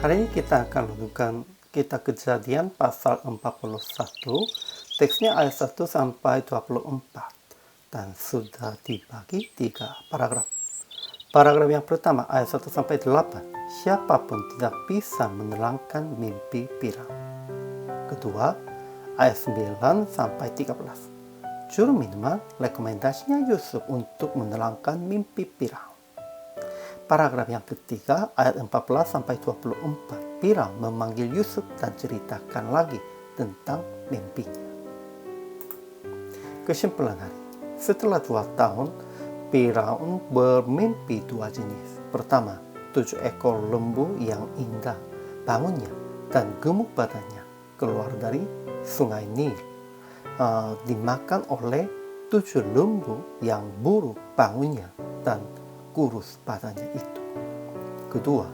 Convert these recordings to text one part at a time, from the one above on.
Hari ini kita akan renungkan Kitab Kejadian pasal 41, teksnya ayat 1 sampai 24, dan sudah dibagi 3 paragraf. Paragraf yang pertama ayat 1 sampai 8, siapapun tidak bisa menerangkan mimpi Firaun. Kedua, ayat 9 sampai 13, juru minuman rekomendasinya Yusuf untuk menerangkan mimpi Firaun. Paragraf yang ketiga, ayat 14 sampai 24, Firaun memanggil Yusuf dan ceritakan lagi tentang mimpinya. Kesimpulan hari, setelah 2 tahun, Firaun bermimpi 2 jenis. Pertama, 7 ekor lembu yang indah bangunnya dan gemuk badannya keluar dari sungai Nil, dimakan oleh 7 lembu yang buruk bangunnya dan kurus badannya itu. Kedua,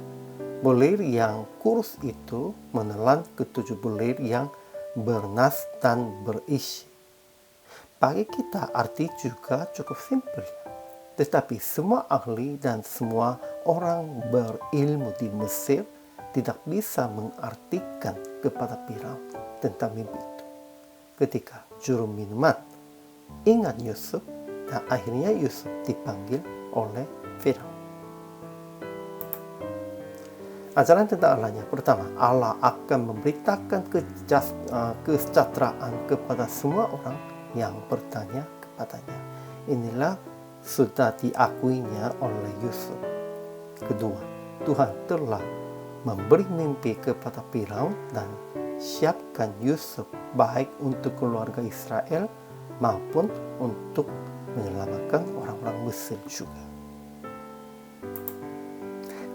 bulir yang kurus itu menelan ke-7 bulir yang bernas dan berisi. Bagi kita arti juga cukup simpel, tetapi semua ahli dan semua orang berilmu di Mesir tidak bisa mengartikan kepada Firaun tentang mimpi itu. Ketika juru minuman ingat Yusuf, dan akhirnya Yusuf dipanggil oleh Firaun. Ajaran tentang Allahnya. Pertama, Allah akan memberitakan kesejahteraan kepada semua orang yang bertanya kepadanya. Inilah sudah diakuinya oleh Yusuf. Kedua, Tuhan telah memberi mimpi kepada Firaun dan siapkan Yusuf baik untuk keluarga Israel maupun untuk menyelamatkan orang-orang Mesir juga.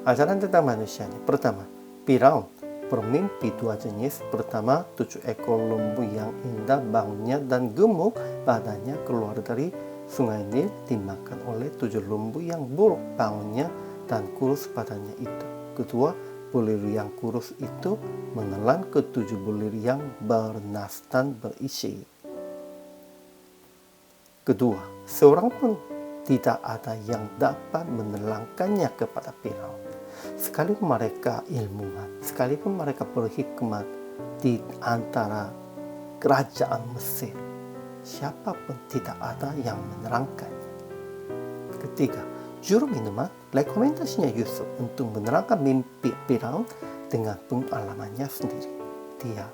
Ajaran tentang manusianya. Pertama, Firaun bermimpi 2 jenis. Pertama, 7 ekor lembu yang indah bangunnya dan gemuk badannya keluar dari sungai Nil dimakan oleh 7 lembu yang buruk bangunnya dan kurus badannya itu. Kedua, bulir yang kurus itu menelan ke-7 bulir yang bernas dan berisi. Kedua, seorang pun tidak ada yang dapat menerangkannya kepada Firaun. Sekalipun mereka ilmuwan, sekalipun mereka berhikmat di antara kerajaan Mesir, siapapun tidak ada yang menerangkannya. Ketiga, juru minuman rekomendasinya Yusuf untuk menerangkan mimpi Firaun dengan pengalamannya sendiri. Dia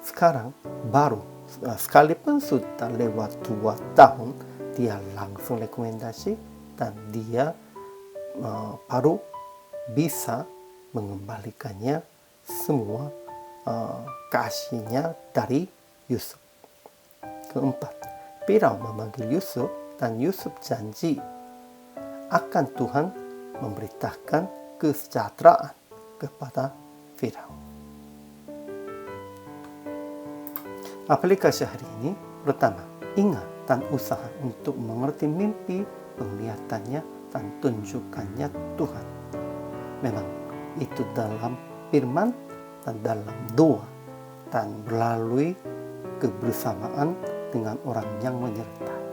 sekarang baru, sekalipun sudah lewat 2 tahun, dia langsung rekomendasi dan dia baru bisa mengembalikannya semua kasihnya dari Yusuf. Keempat, Firaun memanggil Yusuf dan Yusuf janji akan Tuhan memberitakan kesejahteraan kepada Firaun. Aplikasi hari ini, pertama, ingat dan usaha untuk mengerti mimpi, penglihatannya, dan tunjukannya Tuhan. Memang itu dalam firman dan dalam doa dan melalui kebersamaan dengan orang yang menyertai.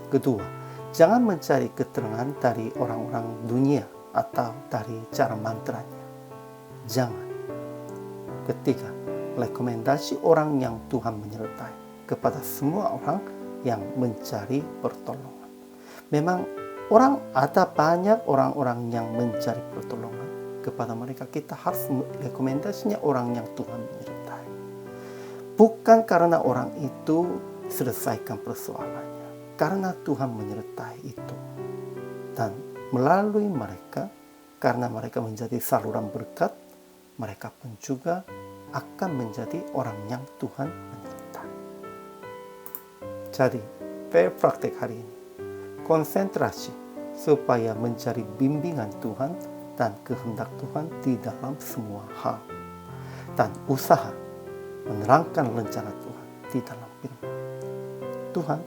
Kedua, jangan mencari keterangan dari orang-orang dunia atau dari cara mantranya. Jangan. Ketiga, rekomendasi orang yang Tuhan menyertai kepada semua orang yang mencari pertolongan. Memang ada banyak orang-orang yang mencari pertolongan kepada mereka. Kita harus rekomendasinya orang yang Tuhan menyertai. Bukan karena orang itu selesaikan persoalannya, karena Tuhan menyertai itu. Dan melalui mereka, karena mereka menjadi saluran berkat, mereka pun juga akan menjadi orang yang Tuhan menyertai. Jadi, praktek hari ini, konsentrasi supaya mencari bimbingan Tuhan dan kehendak Tuhan di dalam semua hal. Dan usaha menerangkan rencana Tuhan di dalam firman. Tuhan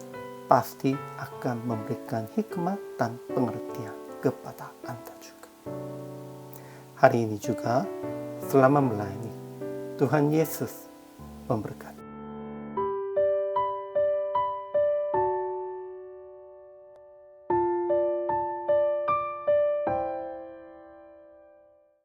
pasti akan memberikan hikmat dan pengertian kepada Anda juga. Hari ini juga, selama melayani, Tuhan Yesus memberkati.